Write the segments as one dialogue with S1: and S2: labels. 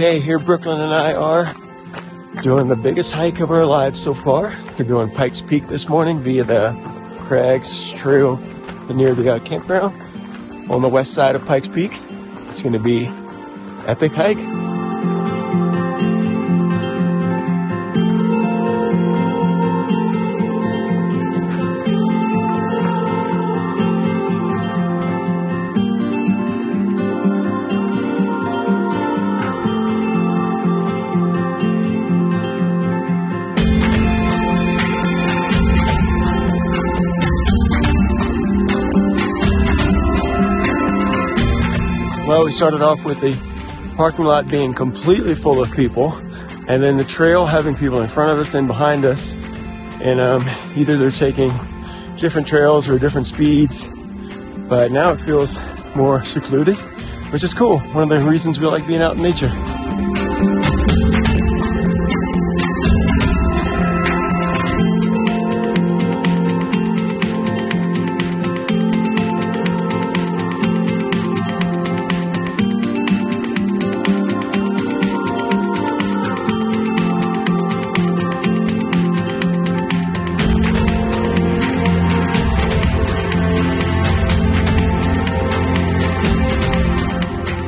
S1: Okay, here Brooklyn and I are doing the biggest hike of our lives so far. We're doing Pikes Peak this morning via the Crags Trail near the campground on the west side of Pikes Peak. It's going to be an epic hike. Well, we started off with the parking lot being completely full of people, and then the trail having people in front of us and behind us. And either they're taking different trails or different speeds, but now it feels more secluded, which is cool. One of the reasons we like being out in nature.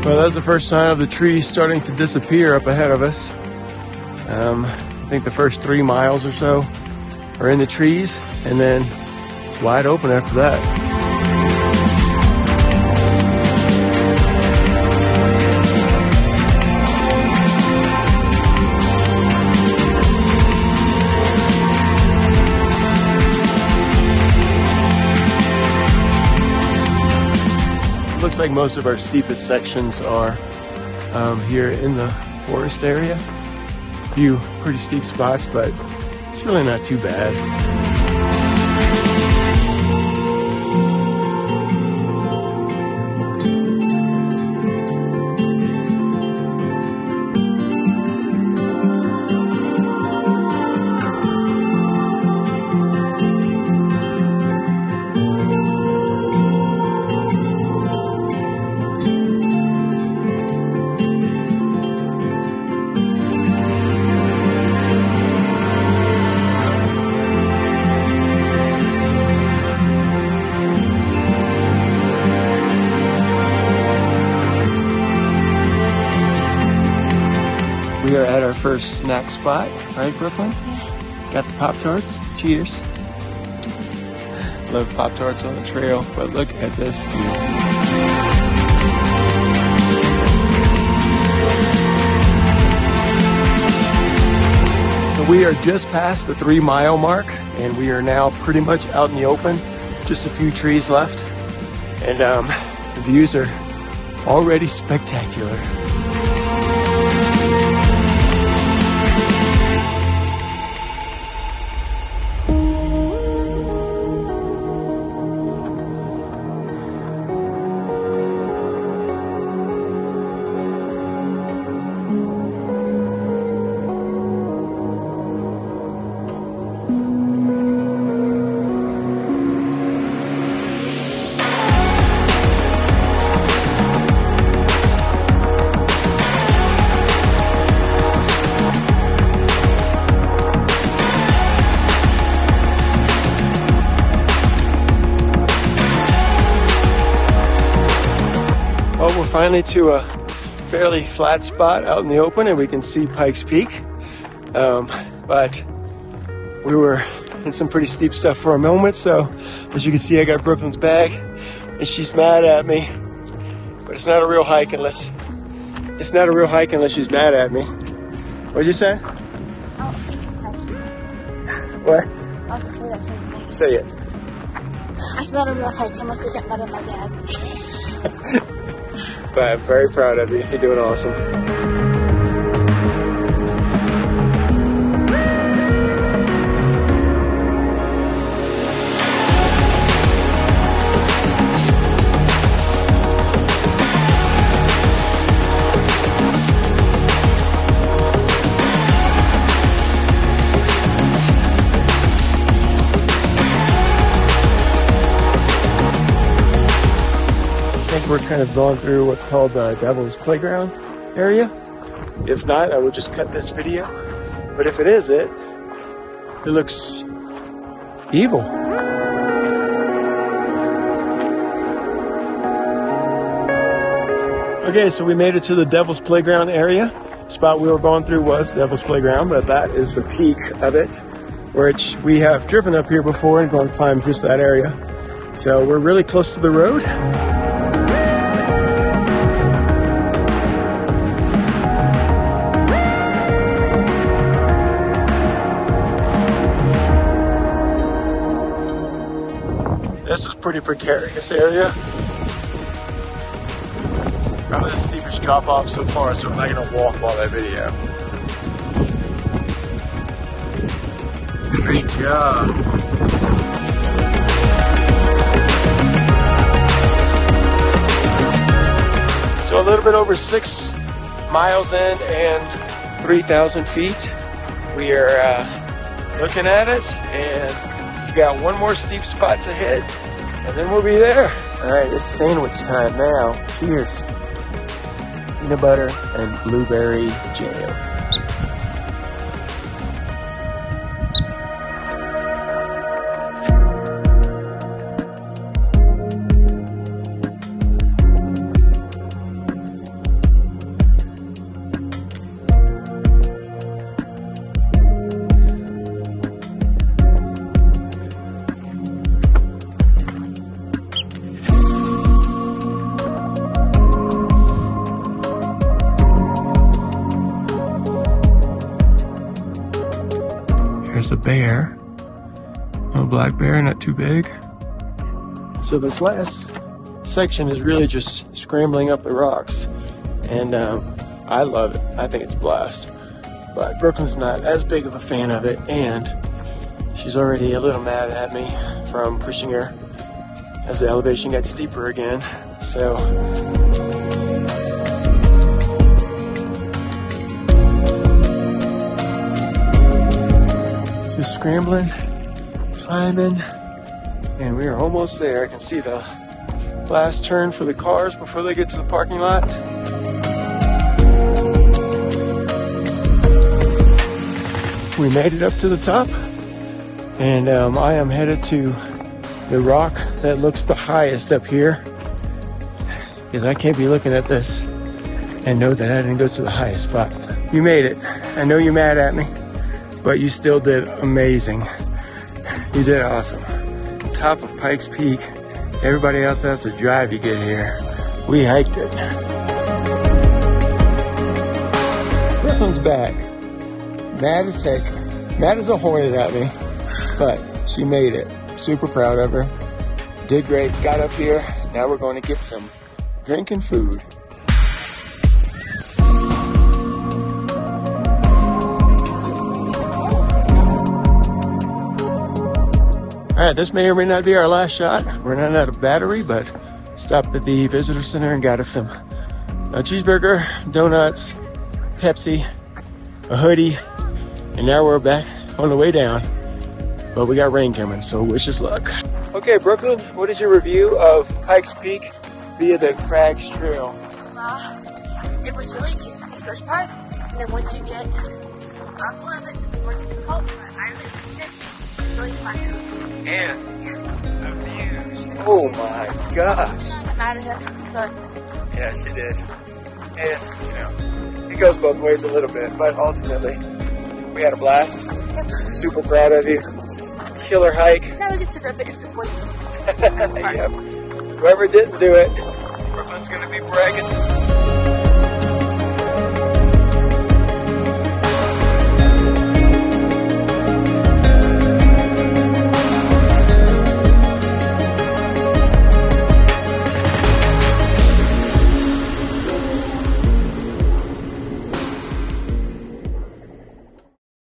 S1: Well, that's the first sign of the trees starting to disappear up ahead of us. I think the first 3 miles or so are in the trees, and then it's wide open after that. Looks like most of our steepest sections are here in the forest area. It's a few pretty steep spots, but it's really not too bad. We are at our first snack spot, right, Brooklyn? Got the Pop-Tarts. Cheers. Love Pop-Tarts on the trail, but look at this view. So we are just past the 3 mile mark, and we are now pretty much out in the open. Just a few trees left, and the views are already spectacular. Well, we're finally to a fairly flat spot out in the open, and we can see Pikes Peak. But we were in some pretty steep stuff for a moment, so as you can see, I got Brooklyn's bag, and she's mad at me. But it's not a real hike unless she's mad at me. What'd you say?
S2: Oh, she's surprised.
S1: What?
S2: I can say that same thing.
S1: Say it.
S2: It's not a real hike unless you get mad at my dad.
S1: But I'm very proud of you. You're doing awesome. I think we're kind of going through what's called the Devil's Playground area. If not, I will just cut this video. But if it is it looks evil. Okay, so we made it to the Devil's Playground area. The spot we were going through was Devil's Playground, but that is the peak of it, which we have driven up here before and gone climb just that area. So we're really close to the road. This is pretty precarious area. Probably the steepest drop off so far, so I'm not gonna walk while that video. Great job. So a little bit over 6 miles in and 3,000 feet. We are looking at it, and we've got one more steep spot to hit, and then we'll be there. All right, it's sandwich time now. Cheers. Peanut butter and blueberry jam. There's a bear, a black bear, not too big. So this last section is really just scrambling up the rocks, and I love it. I think it's a blast. But Brooklyn's not as big of a fan of it, and she's already a little mad at me from pushing her as the elevation got steeper again. So just scrambling, climbing, and we are almost there. I can see the last turn for the cars before they get to the parking lot. We made it up to the top, and I am headed to the rock that looks the highest up here, because I can't be looking at this and know that I didn't go to the highest spot. You made it. I know you're mad at me, but you still did amazing. You did awesome. Top of Pikes Peak. Everybody else has to drive to get here. We hiked it. Brooklyn's back. Mad as heck. Mad as a hornet at me, but she made it. Super proud of her. Did great. Got up here. Now we're going to get some drink and food. All right, this may or may not be our last shot. We're not out of battery, but stopped at the visitor center and got us some cheeseburger, donuts, Pepsi, a hoodie, and now we're back on the way down. But we got rain coming, so wish us luck. Okay, Brooklyn, what is your review of Pikes Peak via the Crags Trail?
S2: It was really easy the first part, and then once you get up a little bit, it's more difficult, but I really liked it. It's really fun.
S1: And the views. Oh my gosh.
S2: I'm out of here, so.
S1: Yeah, she did. And, you know, it goes both ways a little bit, but ultimately, we had a blast. Super proud of you. Killer hike.
S2: Now we get to rip it into voices.
S1: Yep. Whoever didn't do it, Brooklyn's gonna be bragging.